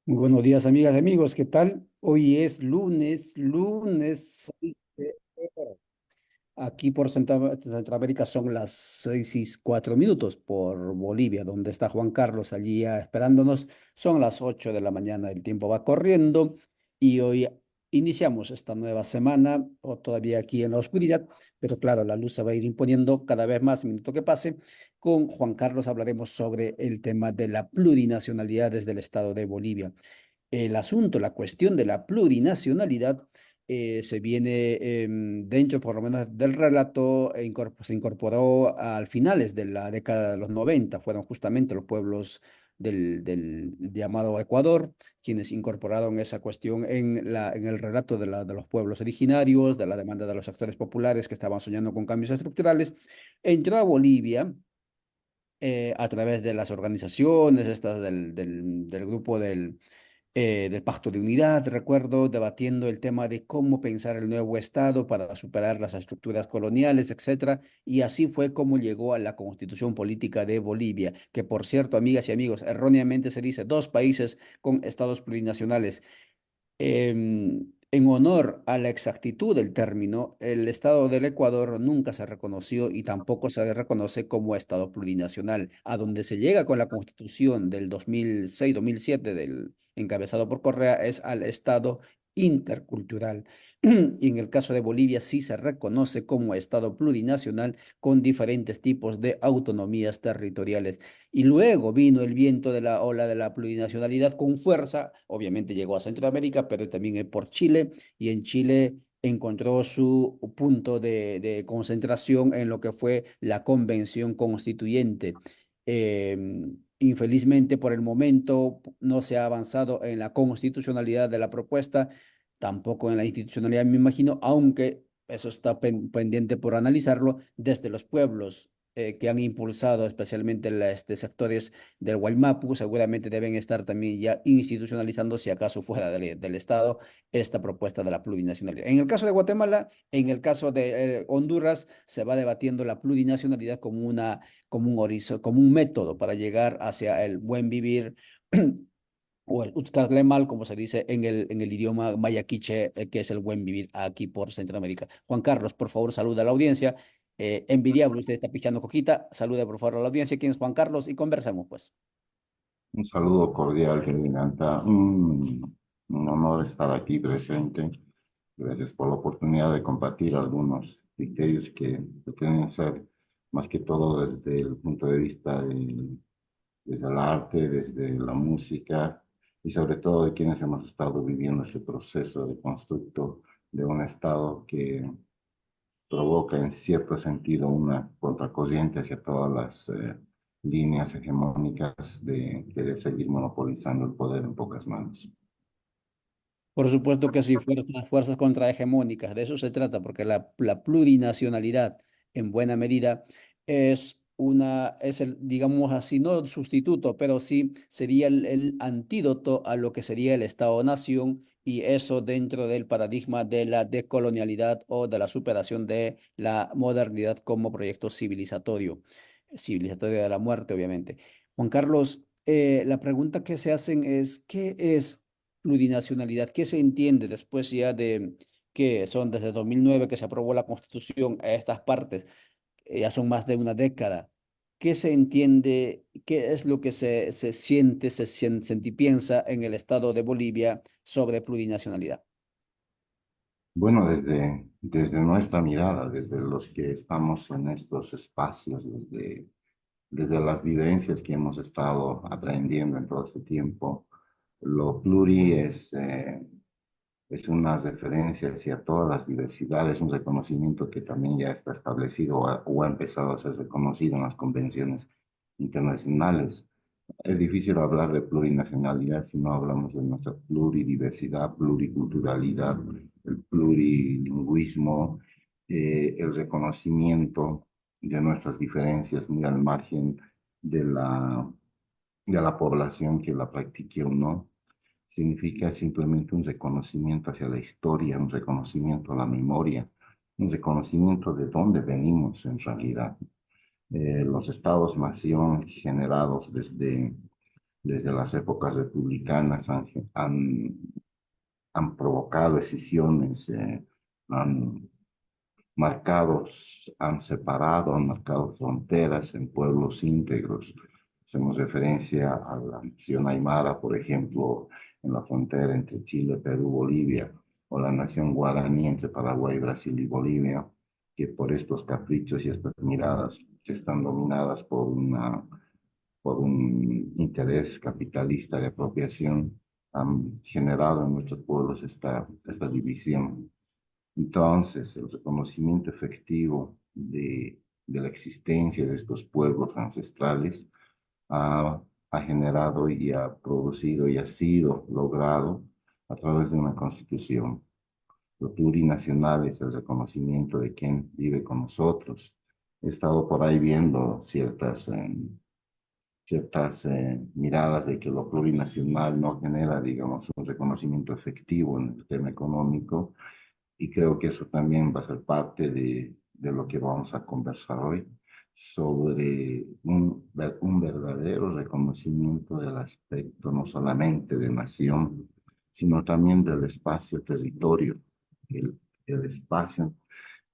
Muy buenos días, amigas y amigos. ¿Qué tal? Hoy es lunes 6 de enero. Aquí por Centroamérica son las 6:04 por Bolivia, donde está Juan Carlos allí esperándonos. Son las 8 de la mañana, el tiempo va corriendo y hoy iniciamos esta nueva semana, o todavía aquí en la oscuridad, pero claro, la luz se va a ir imponiendo cada vez más, minuto que pase. Con Juan Carlos hablaremos sobre el tema de la plurinacionalidad desde el estado de Bolivia. El asunto, la cuestión de la plurinacionalidad se viene dentro por lo menos del relato, se incorporó al finales de la década de los 90. Fueron justamente los pueblos del llamado Ecuador quienes incorporaron esa cuestión en el relato de los pueblos originarios, de la demanda de los sectores populares que estaban soñando con cambios estructurales. Entró a Bolivia a través de las organizaciones, estas del grupo del Pacto de Unidad, recuerdo, debatiendo el tema de cómo pensar el nuevo Estado para superar las estructuras coloniales, etcétera. Y así fue como llegó a la Constitución Política de Bolivia, que por cierto, amigas y amigos, erróneamente se dice dos países con estados plurinacionales. En honor a la exactitud del término, el Estado del Ecuador nunca se reconoció y tampoco se le reconoce como Estado plurinacional. A donde se llega con la Constitución del 2006-2007, encabezado por Correa, es al Estado intercultural. Y en el caso de Bolivia sí se reconoce como Estado plurinacional con diferentes tipos de autonomías territoriales. Y luego vino el viento de la ola de la plurinacionalidad con fuerza. Obviamente llegó a Centroamérica, pero también por Chile. Y en Chile encontró su punto de concentración en lo que fue la Convención Constituyente. Infelizmente, por el momento no se ha avanzado en la constitucionalidad de la propuesta, tampoco en la institucionalidad, me imagino, aunque eso está pendiente por analizarlo desde los pueblos que han impulsado especialmente sectores del Guaymapu, seguramente deben estar también ya institucionalizando, si acaso fuera del Estado, esta propuesta de la plurinacionalidad. En el caso de Guatemala, en el caso de Honduras, se va debatiendo la plurinacionalidad como un método para llegar hacia el buen vivir o el Utzcarlemal, como se dice en el idioma maya quiche, que es el buen vivir aquí por Centroamérica. Juan Carlos, por favor, saluda a la audiencia. Envidiable, usted está pichando coquita. Salude, por favor, a la audiencia. ¿Quién es Juan Carlos? Y conversemos, pues. Un saludo cordial, Renata. Un honor estar aquí presente. Gracias por la oportunidad de compartir algunos criterios que pretenden ser más que todo desde el punto de vista desde el arte, desde la música y sobre todo de quienes hemos estado viviendo este proceso de constructo de un Estado que provoca en cierto sentido una contracorriente hacia todas las líneas hegemónicas de querer seguir monopolizando el poder en pocas manos. Por supuesto que sí, fuerzas contrahegemónicas, de eso se trata, porque la plurinacionalidad, en buena medida, es el, digamos así, no sustituto, pero sí sería el antídoto a lo que sería el Estado-nación, y eso dentro del paradigma de la decolonialidad o de la superación de la modernidad como proyecto civilizatorio de la muerte, obviamente. Juan Carlos, la pregunta que se hacen es, ¿qué es plurinacionalidad? ¿Qué se entiende después ya de que son desde 2009 que se aprobó la Constitución a estas partes? Ya son más de una década. ¿Qué se entiende? ¿Qué es lo que se siente, se piensa en el estado de Bolivia sobre plurinacionalidad? Bueno, desde nuestra mirada, desde los que estamos en estos espacios, desde las vivencias que hemos estado aprendiendo en todo este tiempo, lo pluri es una referencia hacia todas las diversidades, un reconocimiento que también ya está establecido o ha empezado a ser reconocido en las convenciones internacionales. Es difícil hablar de plurinacionalidad si no hablamos de nuestra pluridiversidad, pluriculturalidad, el plurilingüismo, el reconocimiento de nuestras diferencias muy al margen de la población que la practique o no. Significa simplemente un reconocimiento hacia la historia, un reconocimiento a la memoria, un reconocimiento de dónde venimos en realidad. Los estados-nación generados desde desde las épocas republicanas han provocado decisiones, han han separado, han marcado fronteras en pueblos íntegros. Hacemos referencia a la nación Aymara, por ejemplo, en la frontera entre Chile, Perú, Bolivia, o la nación guaraní entre Paraguay, Brasil y Bolivia, que por estos caprichos y estas miradas que están dominadas por un interés capitalista de apropiación, han generado en nuestros pueblos esta división. Entonces, el reconocimiento efectivo de la existencia de estos pueblos ancestrales ha generado y ha producido y ha sido logrado a través de una constitución. Lo plurinacional es el reconocimiento de quien vive con nosotros. He estado por ahí viendo ciertas miradas de que lo plurinacional no genera, digamos, un reconocimiento efectivo en el tema económico, y creo que eso también va a ser parte de lo que vamos a conversar hoy, sobre un verdadero reconocimiento del aspecto no solamente de nación, sino también del espacio-territorio, el, el espacio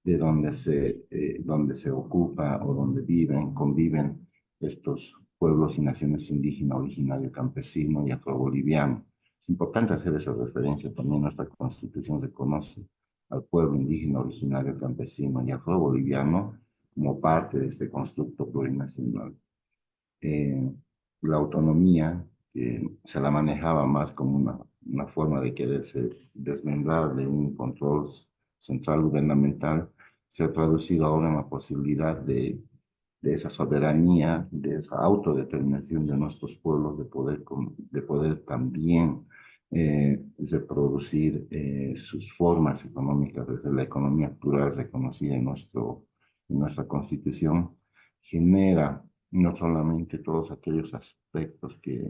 donde se ocupa o donde conviven estos pueblos y naciones indígenas, originario campesino y afroboliviano. Es importante hacer esa referencia, también nuestra Constitución reconoce al pueblo indígena, originario campesino y afroboliviano como parte de este constructo plurinacional. eh, la autonomía, que se la manejaba más como una forma de quererse desmembrar de un control central gubernamental, se ha traducido ahora en la posibilidad de esa soberanía, de esa autodeterminación de nuestros pueblos, de poder también reproducir sus formas económicas desde la economía plural reconocida en nuestra Constitución, genera no solamente todos aquellos aspectos que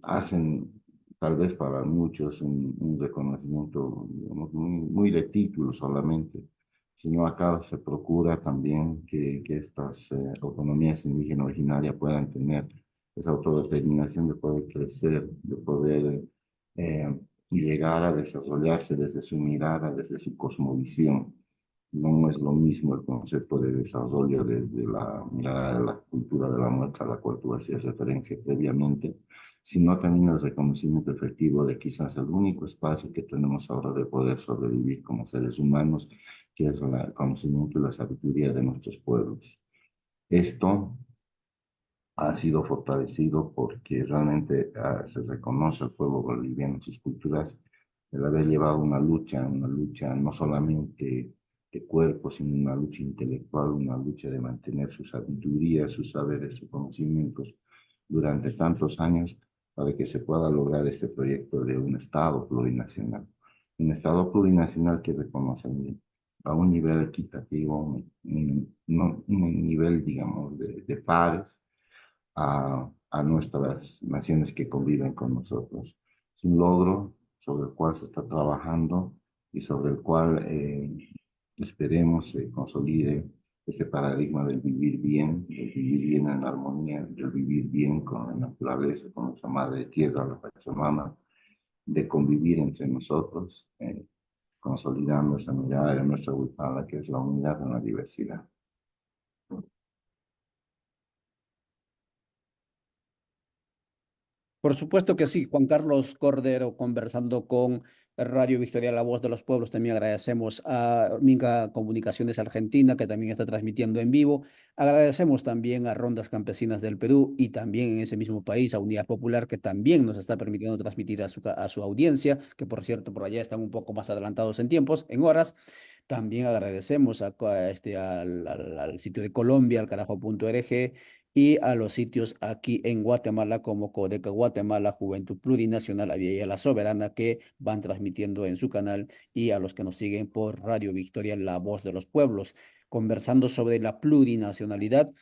hacen tal vez para muchos un reconocimiento, digamos, muy de título solamente, sino acá se procura también que estas autonomías indígenas originarias puedan tener esa autodeterminación de poder crecer, de poder llegar a desarrollarse desde su mirada, desde su cosmovisión. No es lo mismo el concepto de desarrollo desde la mirada de la cultura de la muerte a la cual tú hacías referencia previamente, sino también el reconocimiento efectivo de quizás el único espacio que tenemos ahora de poder sobrevivir como seres humanos, que es el conocimiento y la sabiduría de nuestros pueblos. Esto ha sido fortalecido porque realmente se reconoce al pueblo boliviano sus culturas, el haber llevado una lucha no solamente de cuerpo, sino una lucha intelectual, una lucha de mantener su sabiduría, sus saberes, sus conocimientos durante tantos años para que se pueda lograr este proyecto de un Estado plurinacional. Un Estado plurinacional que reconoce a un nivel equitativo, un nivel, digamos, de pares, a nuestras naciones que conviven con nosotros. Es un logro sobre el cual se está trabajando y sobre el cual esperemos se consolide este paradigma del vivir bien en armonía, del vivir bien con la naturaleza, con nuestra madre tierra, la Pachamama, de convivir entre nosotros, consolidando esa mirada de nuestra Huipala, que es la unidad en la diversidad. Por supuesto que sí, Juan Carlos Cordero conversando con Radio Victoria, La Voz de los Pueblos. También agradecemos a Minga Comunicaciones Argentina, que también está transmitiendo en vivo. Agradecemos también a Rondas Campesinas del Perú y también en ese mismo país a Unidad Popular, que también nos está permitiendo transmitir a su audiencia, que por cierto por allá están un poco más adelantados en tiempos, en horas. También agradecemos al sitio de Colombia, al carajo.org, y a los sitios aquí en Guatemala como Codeca Guatemala, Juventud Plurinacional, Avia La Soberana, que van transmitiendo en su canal, y a los que nos siguen por Radio Victoria, La Voz de los Pueblos, conversando sobre la plurinacionalidad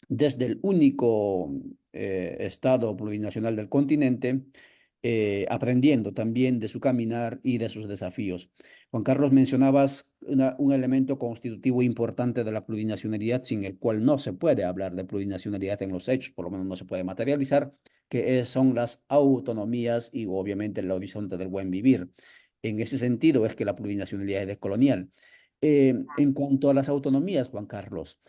desde el único Estado plurinacional del continente, aprendiendo también de su caminar y de sus desafíos. Juan Carlos, mencionabas un elemento constitutivo importante de la plurinacionalidad sin el cual no se puede hablar de plurinacionalidad en los hechos, por lo menos no se puede materializar, son las autonomías y obviamente el horizonte del buen vivir. En ese sentido es que la plurinacionalidad es descolonial. En cuanto a las autonomías, Juan Carlos,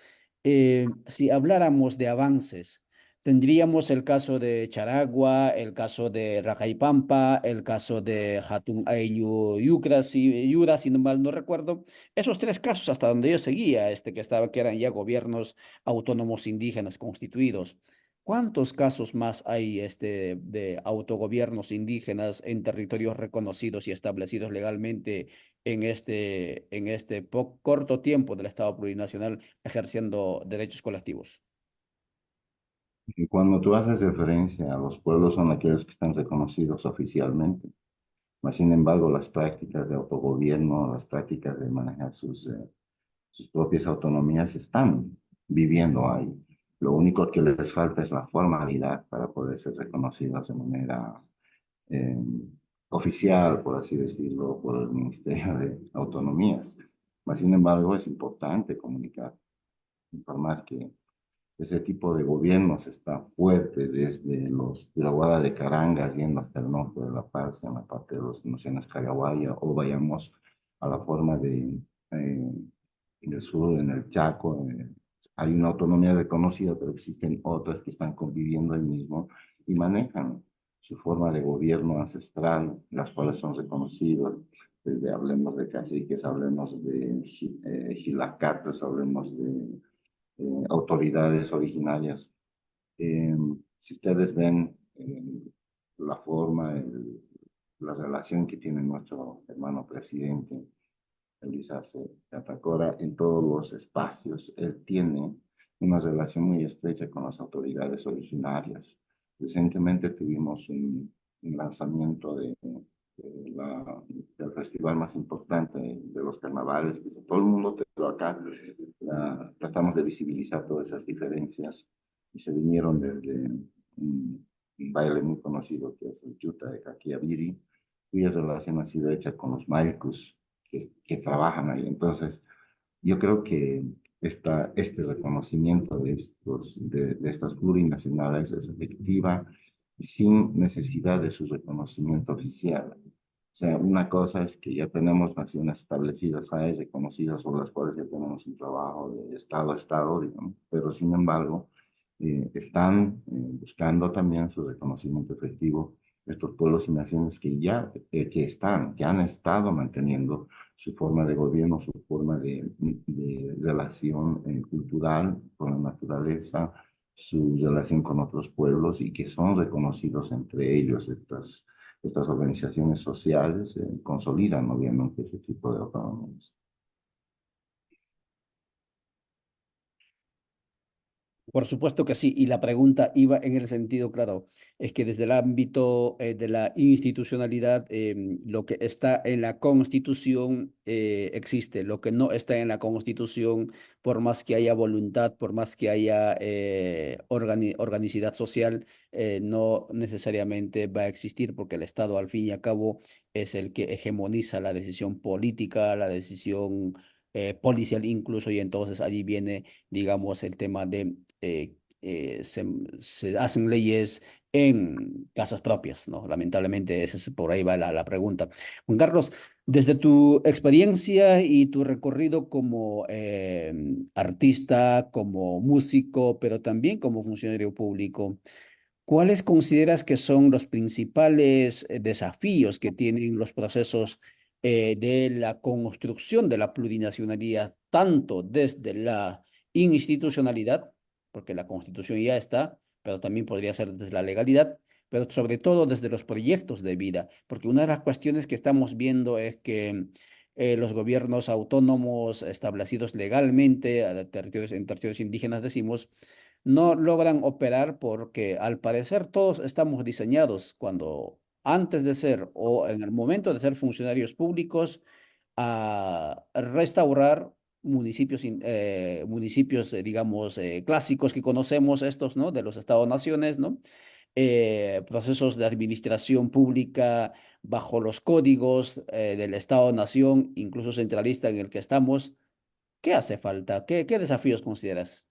si habláramos de avances, tendríamos el caso de Charagua, el caso de Rajaipampa, el caso de Hatun Ayllu Yura, si no mal no recuerdo. Esos tres casos hasta donde yo seguía, que eran ya gobiernos autónomos indígenas constituidos. ¿Cuántos casos más hay de autogobiernos indígenas en territorios reconocidos y establecidos legalmente en este corto tiempo del Estado plurinacional ejerciendo derechos colectivos? Y cuando tú haces referencia a los pueblos son aquellos que están reconocidos oficialmente. Mas, sin embargo, las prácticas de autogobierno, las prácticas de manejar sus propias autonomías están viviendo ahí. Lo único que les falta es la formalidad para poder ser reconocidos de manera eh, oficial, por así decirlo, por el Ministerio de Autonomías. Mas, sin embargo, es importante comunicar, informar que ese tipo de gobiernos está fuerte desde de la Guada de Carangas yendo hasta el norte de La Paz, en la parte de los Naciones Caraguaya, o vayamos a la forma eh, del sur, en el Chaco. Hay una autonomía reconocida, pero existen otras que están conviviendo ahí mismo y manejan su forma de gobierno ancestral, las cuales son reconocidas. Desde hablemos de caciques, hablemos de gilacates, hablemos de autoridades originarias. Eh, si ustedes ven la forma, la relación que tiene nuestro hermano presidente, Luis Arce Catacora, en todos los espacios, él tiene una relación muy estrecha con las autoridades originarias. Recientemente tuvimos un lanzamiento del festival más importante de los carnavales, que es todo el mundo, pero acá tratamos de visibilizar todas esas diferencias y se vinieron desde un baile muy conocido que es el Yuta de Caquiaviri, cuya relación ha sido hecha con los Maikus que trabajan ahí. Entonces, yo creo que este reconocimiento de estas plurinacionales es efectiva sin necesidad de su reconocimiento oficial. O sea, una cosa es que ya tenemos naciones establecidas, ¿sabes? Reconocidas, sobre las cuales ya tenemos un trabajo de Estado a Estado, digamos, pero sin embargo, están buscando también su reconocimiento efectivo estos pueblos y naciones que han estado manteniendo su forma de gobierno, su forma de relación cultural con la naturaleza, su relación con otros pueblos y que son reconocidos entre ellos. Estas organizaciones sociales consolidan obviamente ese tipo de autonomías. Por supuesto que sí, y la pregunta iba en el sentido, claro, es que desde el ámbito de la institucionalidad, lo que está en la Constitución existe, lo que no está en la Constitución, por más que haya voluntad, por más que haya organicidad social, no necesariamente va a existir, porque el Estado, al fin y al cabo, es el que hegemoniza la decisión política, la decisión policial incluso, y entonces allí viene, digamos, el tema de se hacen leyes en casas propias, ¿no? Lamentablemente, por ahí va la pregunta. Juan Carlos, desde tu experiencia y tu recorrido como artista, como músico, pero también como funcionario público, ¿cuáles consideras que son los principales desafíos que tienen los procesos de la construcción de la plurinacionalidad, tanto desde la institucionalidad, porque la constitución ya está, pero también podría ser desde la legalidad, pero sobre todo desde los proyectos de vida? Porque una de las cuestiones que estamos viendo es que los gobiernos autónomos establecidos legalmente en territorios indígenas, decimos, no logran operar porque al parecer todos estamos diseñados cuando antes de ser o en el momento de ser funcionarios públicos a restaurar municipios, digamos, clásicos que conocemos estos, ¿no? De los estados-naciones, ¿no? Procesos de administración pública bajo los códigos del Estado-Nación, incluso centralista en el que estamos, ¿qué hace falta? ¿Qué desafíos consideras?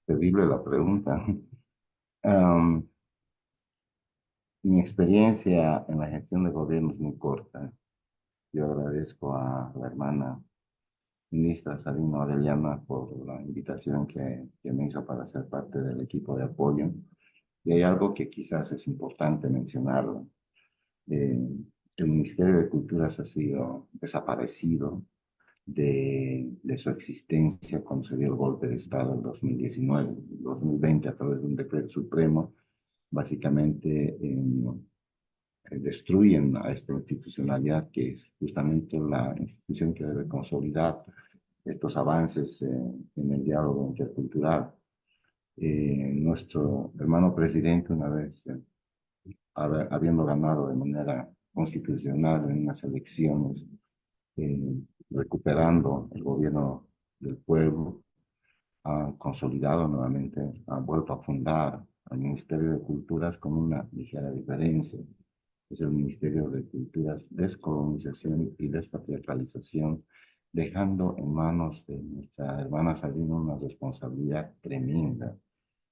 Terrible la pregunta. Am, Mi experiencia en la gestión de gobierno es muy corta. Yo agradezco a la hermana ministra Sabino Arellana por la invitación que me hizo para ser parte del equipo de apoyo. Y hay algo que quizás es importante mencionarlo. Eh, el Ministerio de Culturas ha sido desaparecido de su existencia cuando se dio el golpe de Estado en 2019, 2020, a través de un decreto supremo, básicamente destruyen a esta institucionalidad que es justamente la institución que debe consolidar estos avances en el diálogo intercultural. Nuestro hermano presidente, una vez habiendo ganado de manera constitucional en unas elecciones, eh, recuperando el gobierno del pueblo, ha consolidado nuevamente, ha vuelto a fundar al Ministerio de Culturas con una ligera diferencia. Es el Ministerio de Culturas, Descolonización y Despatriarcalización, dejando en manos de nuestra hermana Sabina una responsabilidad tremenda,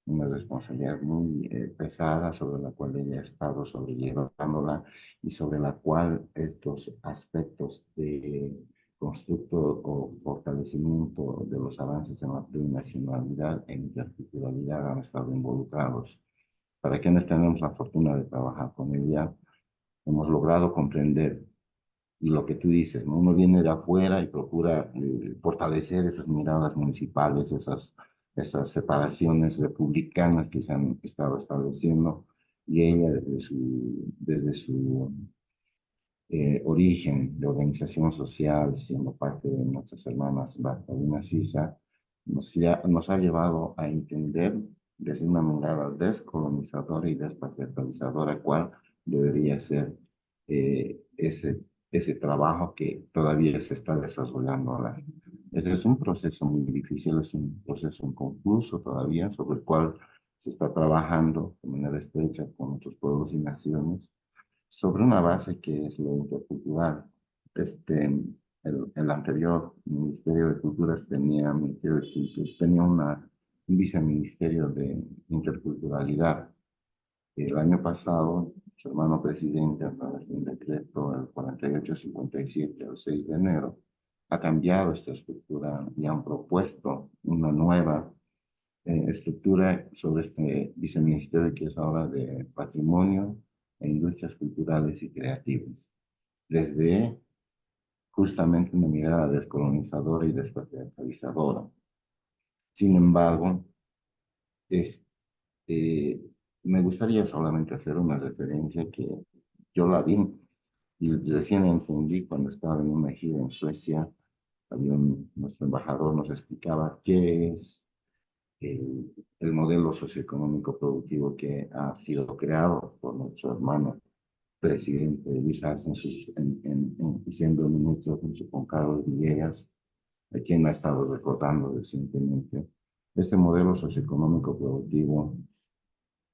una responsabilidad muy pesada sobre la cual ella ha estado sobrellevándola y sobre la cual estos aspectos de constructo o fortalecimiento de los avances en la plurinacionalidad e interculturalidad han estado involucrados. Para quienes tenemos la fortuna de trabajar con ella, hemos logrado comprender y lo que tú dices, ¿no? Uno viene de afuera y procura fortalecer esas miradas municipales, esas separaciones republicanas que se han estado estableciendo, y ella desde su origen de organización social, siendo parte de nuestras hermanas Bartolina Sisa, nos ha llevado a entender desde una mirada descolonizadora y despatriarcalizadora cuál debería ser ese trabajo que todavía se está desarrollando ahora. Ese es un proceso muy difícil, es un proceso inconcluso todavía, sobre el cual se está trabajando de manera estrecha con otros pueblos y naciones, sobre una base que es lo intercultural. El anterior Ministerio de Culturas tenía un viceministerio de interculturalidad. El año pasado, su hermano presidente, a través de un decreto, el 4857, el 6 de enero, ha cambiado esta estructura y han propuesto una nueva estructura sobre este viceministerio que es ahora de Patrimonio e Industrias Culturales y Creativas. Desde justamente una mirada descolonizadora y despatriarcalizadora. Sin embargo, es, eh, me gustaría solamente hacer una referencia que yo la vi y recién entendí cuando estaba en una gira en Suecia. Nuestro embajador nos explicaba qué es el modelo socioeconómico productivo que ha sido creado por nuestro hermano presidente Luis Arce siendo ministro junto con Carlos Villegas, a quien ha estado recordando recientemente. Este modelo socioeconómico productivo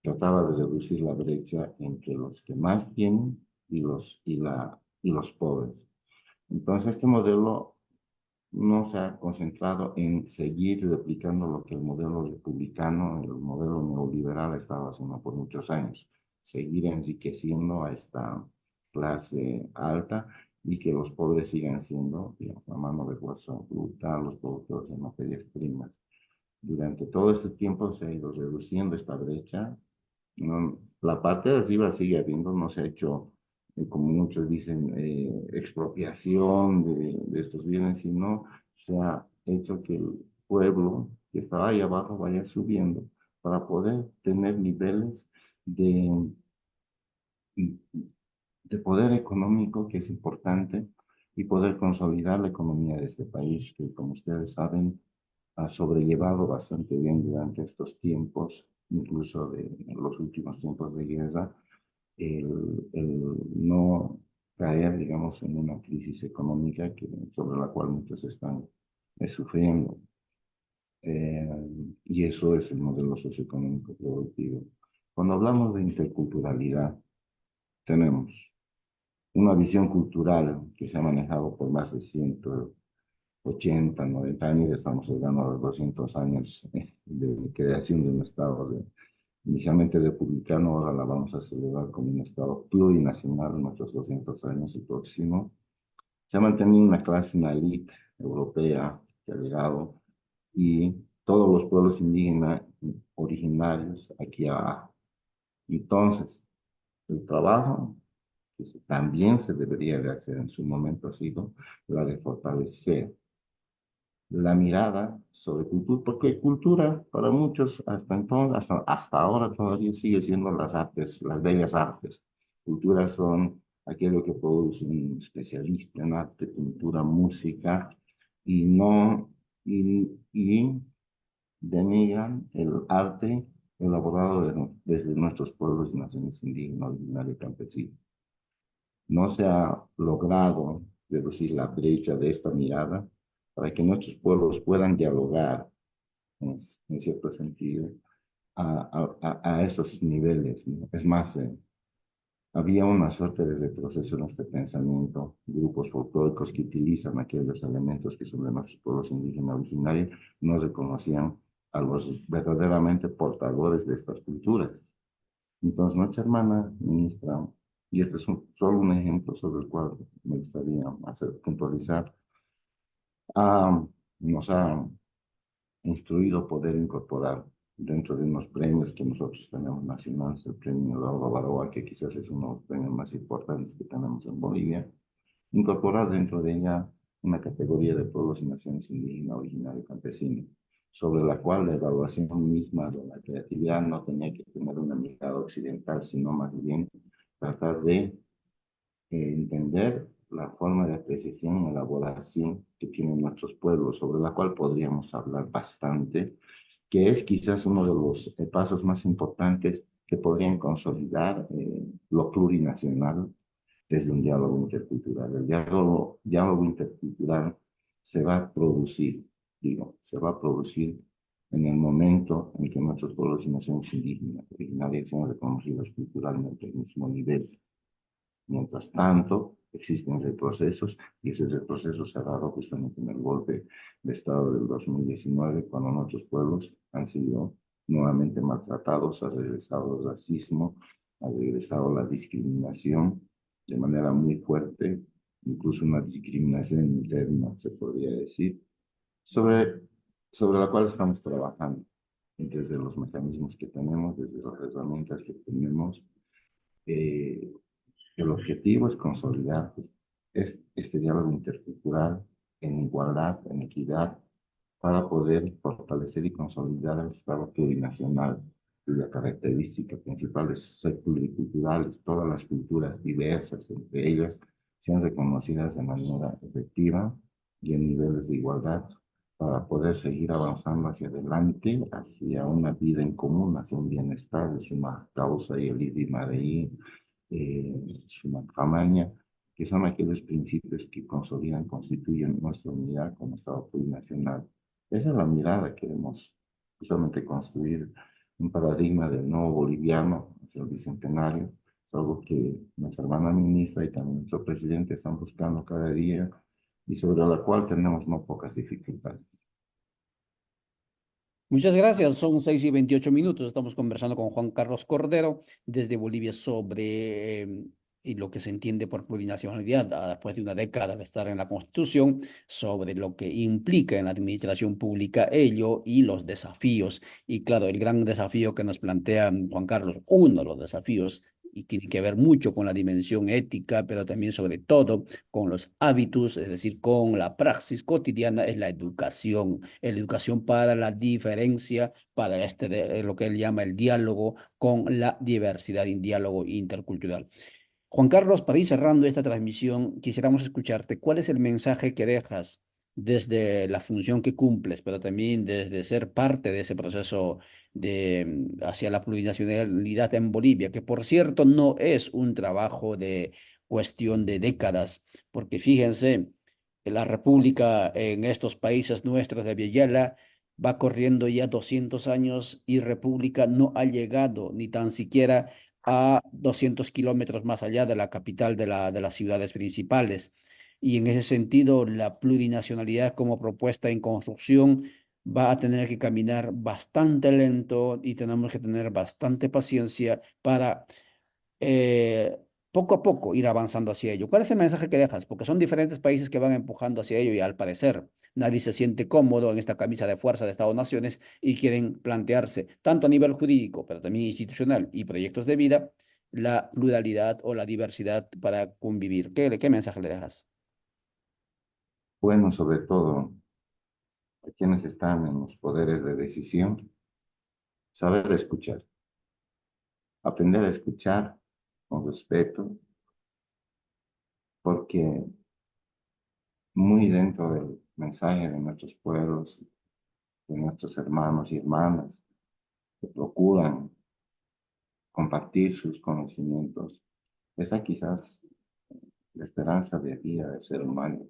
trataba de reducir la brecha entre los que más tienen y los pobres. Entonces, este modelo no se ha concentrado en seguir replicando lo que el modelo republicano, el modelo neoliberal ha estado haciendo por muchos años, seguir enriqueciendo a esta clase alta y que los pobres sigan siendo, digamos, la mano de fuerza brutal, los productores de materias primas. Durante todo este tiempo se ha ido reduciendo esta brecha. No, la parte de arriba sigue habiendo, no se ha hecho, como muchos dicen, expropiación de estos bienes, sino se ha hecho que el pueblo que estaba ahí abajo vaya subiendo para poder tener niveles de, de poder económico que es importante y poder consolidar la economía de este país, que como ustedes saben, ha sobrellevado bastante bien durante estos tiempos, incluso de los últimos tiempos de guerra, el no caer, digamos, en una crisis económica sobre la cual muchos están sufriendo. Eh, y eso es el modelo socioeconómico productivo. Cuando hablamos de interculturalidad, tenemos una visión cultural que se ha manejado por más de 180, 90 años, estamos llegando a los 200 años de creación de un Estado inicialmente republicano, ahora la vamos a celebrar como un Estado plurinacional en nuestros 200 años el próximo. Se ha mantenido una clase, una élite europea que ha llegado y todos los pueblos indígenas originarios aquí abajo. Entonces, el trabajo que también se debería de hacer en su momento ha sido la de fortalecer la mirada sobre cultura, porque cultura para muchos hasta entonces, hasta ahora todavía sigue siendo las artes, las bellas artes. Cultura son aquello que produce un especialista en arte, pintura, música, y no, y denigran el arte elaborado desde nuestros pueblos y naciones indígenas, originarios y campesinos. No se ha logrado reducir la brecha de esta mirada para que nuestros pueblos puedan dialogar en cierto sentido a esos niveles, ¿no? Es más, había una suerte de retroceso en este pensamiento, grupos folclóricos que utilizan aquellos elementos que son de nuestros pueblos indígenas originarios, no reconocían a los verdaderamente portadores de estas culturas. Entonces, nuestra hermana ministra, y este es solo un ejemplo sobre el cual me gustaría puntualizar, nos ha instruido poder incorporar dentro de unos premios que nosotros tenemos nacionales, el premio Laura Baroa, que quizás es uno de los premios más importantes que tenemos en Bolivia, incorporar dentro de ella una categoría de pueblos y naciones indígenas, originarios, campesinos, sobre la cual la evaluación misma de la creatividad no tenía que tener una mirada occidental, sino más bien tratar de entender la forma de apreciación y elaboración que tienen nuestros pueblos, sobre la cual podríamos hablar bastante, que es quizás uno de los pasos más importantes que podrían consolidar lo plurinacional desde un diálogo intercultural. El diálogo intercultural se va a producir, se va a producir en el momento en que nuestros pueblos y naciones indígenas originarias sean reconocidos culturalmente al mismo nivel. Mientras tanto, existen retrocesos y ese retroceso se ha dado justamente en el golpe de Estado del 2019, cuando nuestros pueblos han sido nuevamente maltratados, ha regresado el racismo, ha regresado la discriminación de manera muy fuerte, incluso una discriminación interna, se podría decir, sobre, sobre la cual estamos trabajando desde los mecanismos que tenemos, desde las herramientas que tenemos. eh, el objetivo es consolidar este diálogo intercultural en igualdad, en equidad, para poder fortalecer y consolidar el Estado plurinacional, cuya característica principal es ser pluriculturales, todas las culturas diversas entre ellas sean reconocidas de manera efectiva y en niveles de igualdad para poder seguir avanzando hacia adelante, hacia una vida en común, hacia un bienestar, es una causa y el idioma de ahí, Sumacamaña, que son aquellos principios que consolidan, constituyen nuestra unidad como Estado plurinacional. Esa es la mirada que queremos justamente construir, un paradigma del nuevo boliviano hacia el bicentenario, es algo que nuestra hermana ministra y también nuestro presidente están buscando cada día y sobre la cual tenemos no pocas dificultades. Muchas gracias. Son 6:28. Estamos conversando con Juan Carlos Cordero desde Bolivia sobre y lo que se entiende por plurinacionalidad después de una década de estar en la Constitución, sobre lo que implica en la administración pública ello y los desafíos. Y claro, el gran desafío que nos plantea Juan Carlos, uno de los desafíos, y tiene que ver mucho con la dimensión ética, pero también sobre todo con los hábitos, es decir, con la praxis cotidiana, es la educación para la diferencia, para lo que él llama el diálogo con la diversidad, en diálogo intercultural. Juan Carlos, para ir cerrando esta transmisión, quisiéramos escucharte. ¿Cuál es el mensaje que dejas desde la función que cumples, pero también desde ser parte de ese proceso hacia la plurinacionalidad en Bolivia, que por cierto no es un trabajo de cuestión de décadas, porque fíjense, la República en estos países nuestros de Villela va corriendo ya 200 años y República no ha llegado ni tan siquiera a 200 kilómetros más allá de la capital de las ciudades principales. Y en ese sentido, la plurinacionalidad como propuesta en construcción va a tener que caminar bastante lento y tenemos que tener bastante paciencia para eh, poco a poco ir avanzando hacia ello. ¿Cuál es el mensaje que dejas? Porque son diferentes países que van empujando hacia ello y al parecer nadie se siente cómodo en esta camisa de fuerza de Estados-naciones y quieren plantearse, tanto a nivel jurídico, pero también institucional y proyectos de vida, la pluralidad o la diversidad para convivir. ¿Qué mensaje le dejas? Bueno, sobre todo a quienes están en los poderes de decisión, saber escuchar, aprender a escuchar con respeto, porque muy dentro del mensaje de nuestros pueblos, de nuestros hermanos y hermanas, que procuran compartir sus conocimientos, esa quizás la esperanza de vida del ser humano.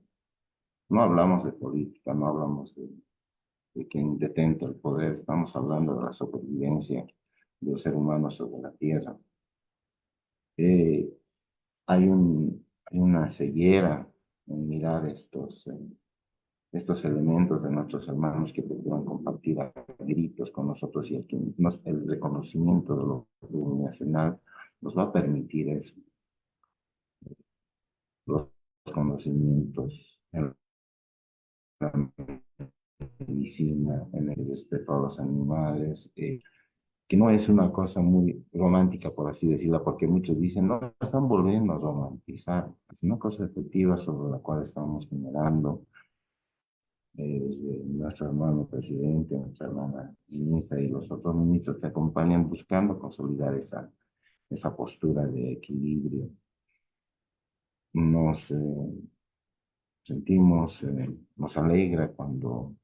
No hablamos de política, no hablamos de quien detenta el poder, estamos hablando de la supervivencia del ser humano sobre la tierra. Eh, hay una ceguera en mirar estos elementos de nuestros hermanos que procuran compartir a gritos con nosotros y el reconocimiento de lo nacional nos va a permitir eso, los conocimientos en la medicina, en el respeto a los animales, que no es una cosa muy romántica, por así decirlo, porque muchos dicen, no, están volviendo a romantizar. Es una cosa efectiva sobre la cual estamos generando desde nuestro hermano presidente, nuestra hermana ministra y los otros ministros que acompañan buscando consolidar esa postura de equilibrio. Nos sentimos, nos alegra cuando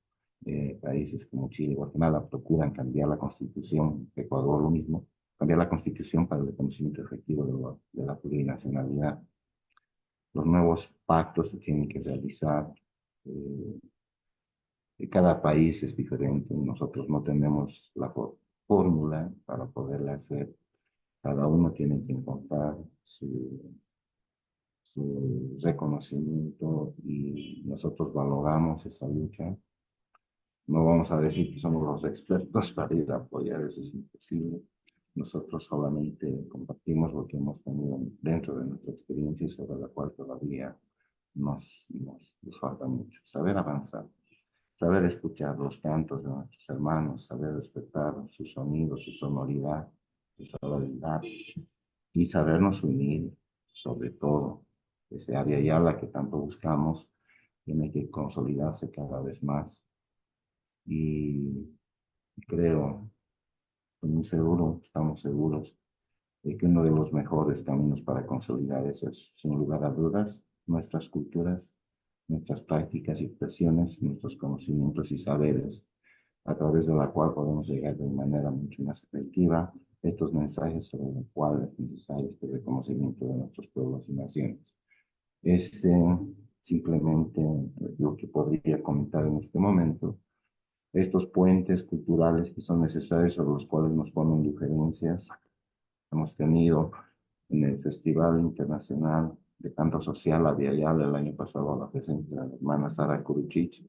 países como Chile y Guatemala procuran cambiar la constitución, Ecuador lo mismo, cambiar la constitución para el reconocimiento efectivo de la plurinacionalidad. Los nuevos pactos se tienen que realizar. eh, Cada país es diferente, nosotros no tenemos la fórmula para poderla hacer. Cada uno tiene que encontrar su reconocimiento y nosotros valoramos esa lucha. No vamos a decir que somos los expertos para ir a apoyar, eso es imposible. Nosotros solamente compartimos lo que hemos tenido dentro de nuestra experiencia y sobre la cual todavía nos falta mucho. Saber avanzar, saber escuchar los cantos de nuestros hermanos, saber respetar sus sonidos, su sonoridad, su sonoridad y sabernos unir, sobre todo. Ese área ya la que tanto buscamos tiene que consolidarse cada vez más y creo, estoy muy seguro, estamos seguros de que uno de los mejores caminos para consolidar eso es, sin lugar a dudas, nuestras culturas, nuestras prácticas y expresiones, nuestros conocimientos y saberes, a través de la cual podemos llegar de manera mucho más efectiva estos mensajes sobre los cuales es necesario este reconocimiento de nuestros pueblos y naciones. Es simplemente lo que podría comentar en este momento, estos puentes culturales que son necesarios sobre los cuales nos ponen diferencias. Hemos tenido en el Festival Internacional de Canto Social La Yala el año pasado la presencia de la hermana Sara Curuchich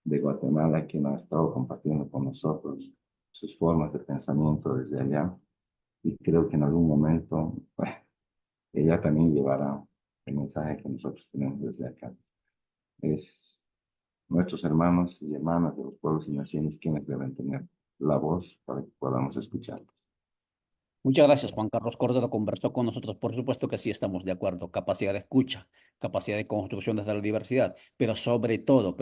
de Guatemala, quien ha estado compartiendo con nosotros sus formas de pensamiento desde allá. Y creo que en algún momento, bueno, ella también llevará el mensaje que nosotros tenemos desde acá. Es nuestros hermanos y hermanas de los pueblos y naciones quienes deben tener la voz para que podamos escucharlos. Muchas gracias, Juan Carlos Cordero. Conversó con nosotros. Por supuesto que sí estamos de acuerdo. Capacidad de escucha, capacidad de construcción desde la diversidad, pero sobre todo,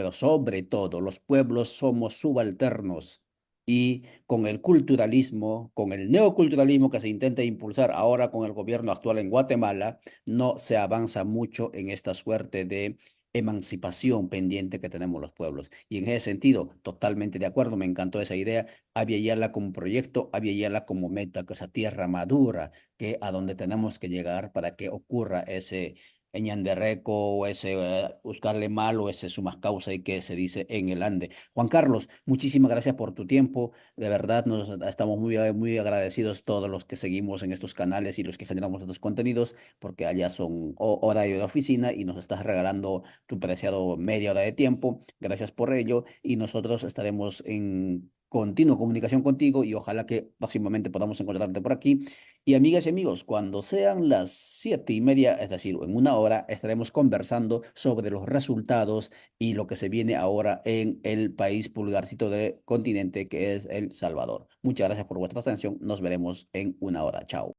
los pueblos somos subalternos. Y con el culturalismo, con el neoculturalismo que se intenta impulsar ahora con el gobierno actual en Guatemala, no se avanza mucho en esta suerte de emancipación pendiente que tenemos los pueblos. Y en ese sentido, totalmente de acuerdo, me encantó esa idea. Aviala como proyecto, Aviala como meta, que esa tierra madura, que a donde tenemos que llegar para que ocurra ese en Ñanderreco, o ese buscarle mal, o ese sumas causa y que se dice en el Ande. Juan Carlos, muchísimas gracias por tu tiempo. De verdad, nos estamos muy agradecidos todos los que seguimos en estos canales y los que generamos estos contenidos, porque allá son horario de oficina y nos estás regalando tu preciado media hora de tiempo. Gracias por ello y nosotros estaremos en continua comunicación contigo y ojalá que próximamente podamos encontrarte por aquí. Y amigas y amigos, cuando sean las 7:30, es decir, en una hora, estaremos conversando sobre los resultados y lo que se viene ahora en el país pulgarcito del continente que es El Salvador. Muchas gracias por vuestra atención. Nos veremos en una hora. Chao.